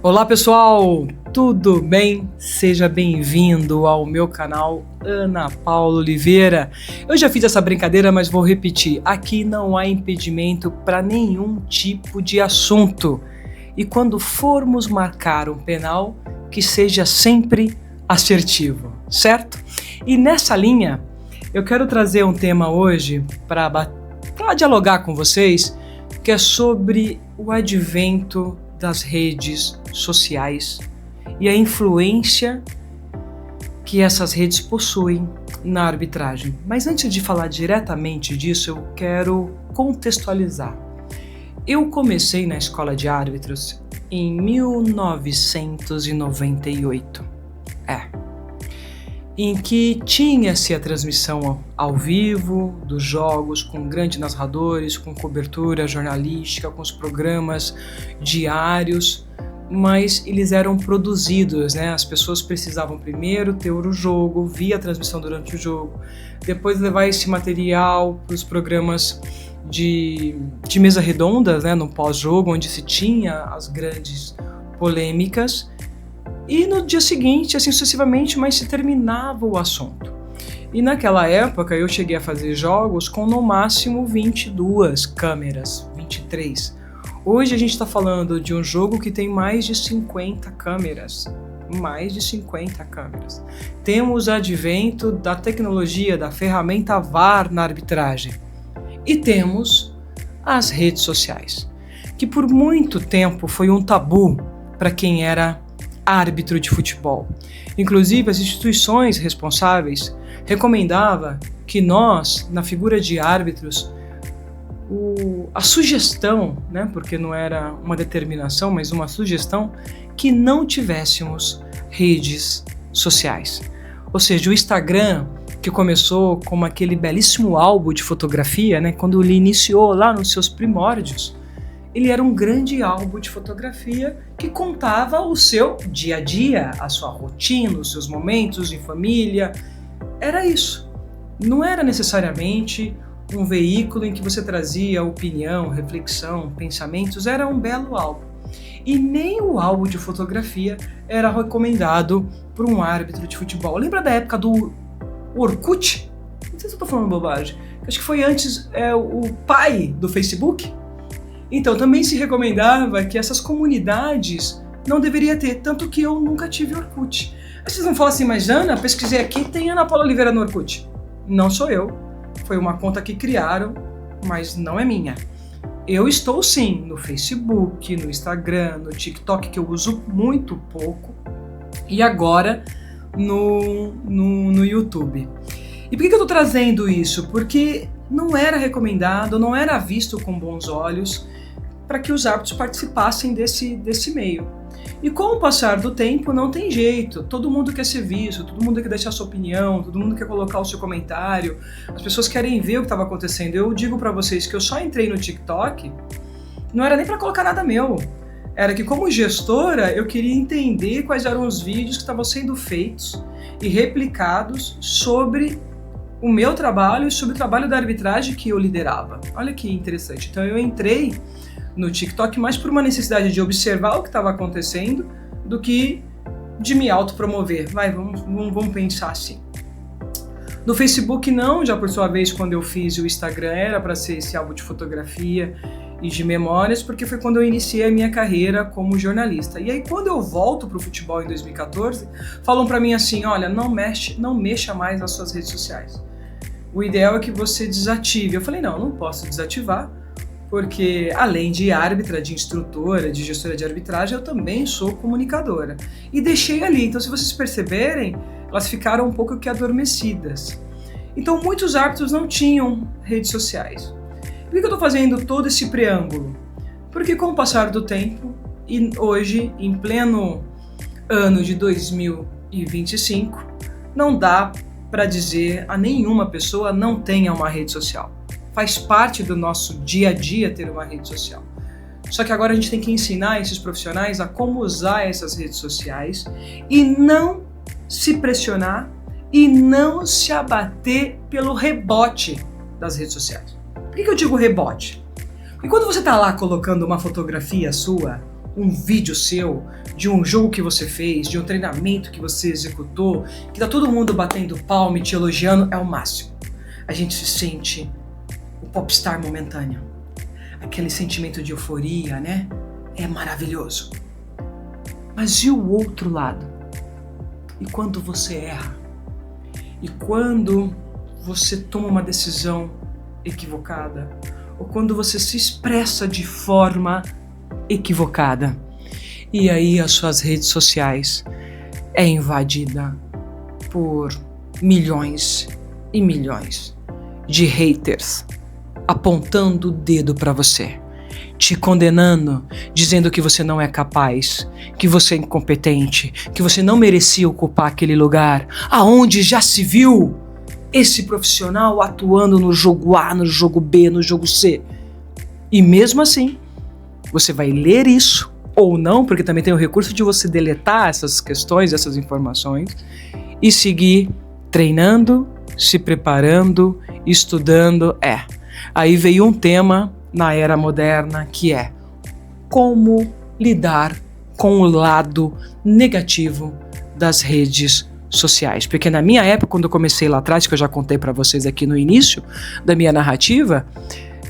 Olá pessoal, tudo bem? Seja bem-vindo ao meu canal Ana Paula Oliveira. Eu já fiz essa brincadeira, mas vou repetir. Aqui não há impedimento para nenhum tipo de assunto. E quando formos marcar um penal, que seja sempre assertivo, certo? E nessa linha, eu quero trazer um tema hoje para dialogar com vocês, que é sobre o advento das redes sociais e a influência que essas redes possuem na arbitragem. Mas antes de falar diretamente disso, eu quero contextualizar. Eu comecei na escola de árbitros em 1998, em que tinha-se a transmissão ao vivo dos jogos, com grandes narradores, com cobertura jornalística, com os programas diários, mas eles eram produzidos, né? As pessoas precisavam primeiro ter o jogo, via a transmissão durante o jogo, depois levar esse material para os programas de mesa redonda, né? No pós-jogo, onde se tinha as grandes polêmicas, e no dia seguinte, assim sucessivamente, mas se terminava o assunto. E naquela época eu cheguei a fazer jogos com no máximo 22 câmeras, 23. Hoje a gente está falando de um jogo que tem mais de 50 câmeras. Mais de 50 câmeras. Temos o advento da tecnologia, da ferramenta VAR na arbitragem. E temos as redes sociais, que por muito tempo foi um tabu para quem era árbitro de futebol. Inclusive, as instituições responsáveis recomendavam que nós, na figura de árbitros, a sugestão, né, porque não era uma determinação, mas uma sugestão, que não tivéssemos redes sociais. Ou seja, o Instagram, que começou como aquele belíssimo álbum de fotografia, né, quando ele iniciou lá nos seus primórdios, ele era um grande álbum de fotografia que contava o seu dia a dia, a sua rotina, os seus momentos em família. Era isso. Não era necessariamente um veículo em que você trazia opinião, reflexão, pensamentos. Era um belo álbum. E nem o álbum de fotografia era recomendado por um árbitro de futebol. Lembra da época do Orkut? Não sei se eu estou falando bobagem. Acho que foi antes o pai do Facebook. Então, também se recomendava que essas comunidades não deveria ter, tanto que eu nunca tive Orkut. Aí vocês vão falar assim, mas Ana, pesquisei aqui, tem Ana Paula Oliveira no Orkut. Não sou eu, foi uma conta que criaram, mas não é minha. Eu estou sim no Facebook, no Instagram, no TikTok, que eu uso muito pouco, e agora no YouTube. E por que eu estou trazendo isso? Porque não era recomendado, não era visto com bons olhos para que os árbitros participassem desse meio. E com o passar do tempo não tem jeito, todo mundo quer ser visto, todo mundo quer deixar sua opinião, todo mundo quer colocar o seu comentário, as pessoas querem ver o que estava acontecendo. Eu digo para vocês que eu só entrei no TikTok, não era nem para colocar nada meu, era que como gestora eu queria entender quais eram os vídeos que estavam sendo feitos e replicados sobre o meu trabalho e sobre o trabalho da arbitragem que eu liderava. Olha que interessante. Então eu entrei no TikTok mais por uma necessidade de observar o que estava acontecendo do que de me autopromover. Vamos pensar assim. No Facebook não, já por sua vez quando eu fiz o Instagram era para ser esse álbum de fotografia e de memórias, porque foi quando eu iniciei a minha carreira como jornalista. E aí quando eu volto para o futebol em 2014, falam para mim assim, olha, não mexa mais nas suas redes sociais. O ideal é que você desative. Eu falei, não posso desativar, porque além de árbitra, de instrutora, de gestora de arbitragem, eu também sou comunicadora. E deixei ali. Então, se vocês perceberem, elas ficaram um pouco que adormecidas. Então, muitos árbitros não tinham redes sociais. Por que eu estou fazendo todo esse preâmbulo? Porque com o passar do tempo, e hoje, em pleno ano de 2025, não dá para dizer a nenhuma pessoa não tenha uma rede social. Faz parte do nosso dia a dia ter uma rede social. Só que agora a gente tem que ensinar esses profissionais a como usar essas redes sociais e não se pressionar e não se abater pelo rebote das redes sociais. Por que eu digo rebote? Porque quando você está lá colocando uma fotografia sua, um vídeo seu, de um jogo que você fez, de um treinamento que você executou, que tá todo mundo batendo palma e te elogiando, é o máximo. A gente se sente o popstar momentâneo. Aquele sentimento de euforia, né? É maravilhoso. Mas e o outro lado? E quando você erra? E quando você toma uma decisão equivocada? Ou quando você se expressa de forma equivocada? E aí as suas redes sociais é invadida por milhões e milhões de haters apontando o dedo para você, te condenando, dizendo que você não é capaz, que você é incompetente, que você não merecia ocupar aquele lugar, aonde já se viu esse profissional atuando no jogo A, no jogo B, no jogo C. E mesmo assim, você vai ler isso ou não, porque também tem o recurso de você deletar essas questões, essas informações, e seguir treinando, se preparando, estudando. Aí veio um tema na era moderna que é como lidar com o lado negativo das redes sociais. Porque na minha época, quando eu comecei lá atrás, que eu já contei para vocês aqui no início da minha narrativa,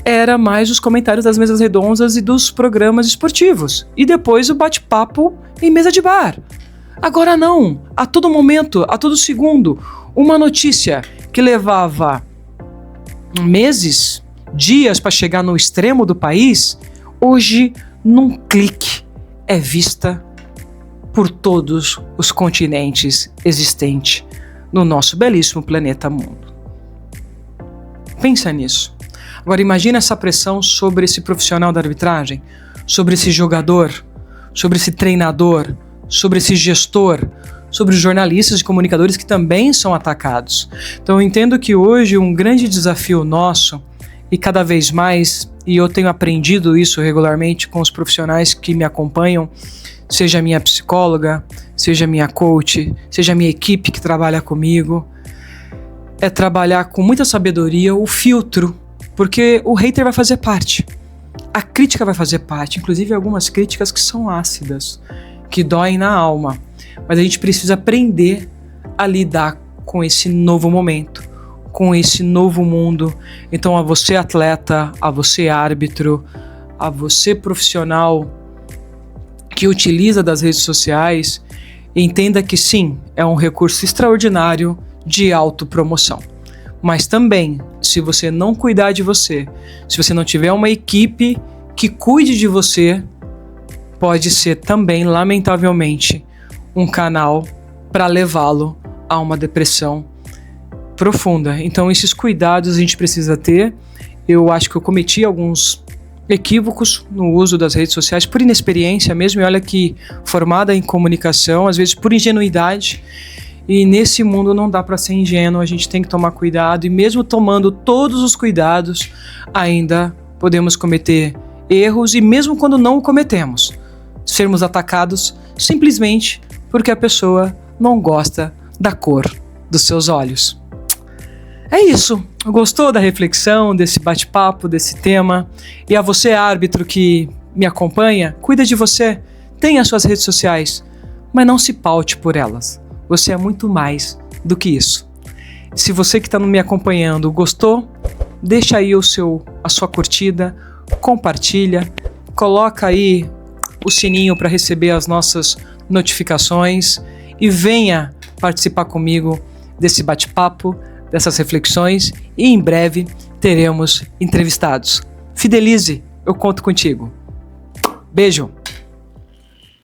era mais os comentários das mesas redondas e dos programas esportivos. E depois o bate-papo em mesa de bar. Agora não, a todo momento, a todo segundo, uma notícia que levava meses, dias para chegar no extremo do país, hoje, num clique, é vista por todos os continentes existentes no nosso belíssimo planeta mundo. Pensa nisso. Agora imagina essa pressão sobre esse profissional da arbitragem, sobre esse jogador, sobre esse treinador, sobre esse gestor, sobre os jornalistas e comunicadores que também são atacados. Então eu entendo que hoje um grande desafio nosso, e cada vez mais, e eu tenho aprendido isso regularmente com os profissionais que me acompanham, seja a minha psicóloga, seja a minha coach, seja a minha equipe que trabalha comigo, é trabalhar com muita sabedoria o filtro, porque o hater vai fazer parte, a crítica vai fazer parte, inclusive algumas críticas que são ácidas, que doem na alma, mas a gente precisa aprender a lidar com esse novo momento, com esse novo mundo. Então a você atleta, a você árbitro, a você profissional que utiliza das redes sociais, entenda que sim, é um recurso extraordinário de autopromoção. Mas também, se você não cuidar de você, se você não tiver uma equipe que cuide de você, pode ser também, lamentavelmente, um canal para levá-lo a uma depressão profunda. Então esses cuidados a gente precisa ter. Eu acho que eu cometi alguns equívocos no uso das redes sociais por inexperiência mesmo, e olha que formada em comunicação, às vezes por ingenuidade, e nesse mundo não dá para ser ingênuo, a gente tem que tomar cuidado, e mesmo tomando todos os cuidados, ainda podemos cometer erros, e mesmo quando não o cometemos, sermos atacados simplesmente porque a pessoa não gosta da cor dos seus olhos. É isso. Gostou da reflexão, desse bate-papo, desse tema? E a você, árbitro que me acompanha, cuida de você, tenha suas redes sociais, mas não se paute por elas. Você é muito mais do que isso. Se você que está me acompanhando gostou, deixa aí a sua curtida, compartilha, coloca aí o sininho para receber as nossas notificações e venha participar comigo desse bate-papo, dessas reflexões, e em breve teremos entrevistados. Fidelize, eu conto contigo. Beijo!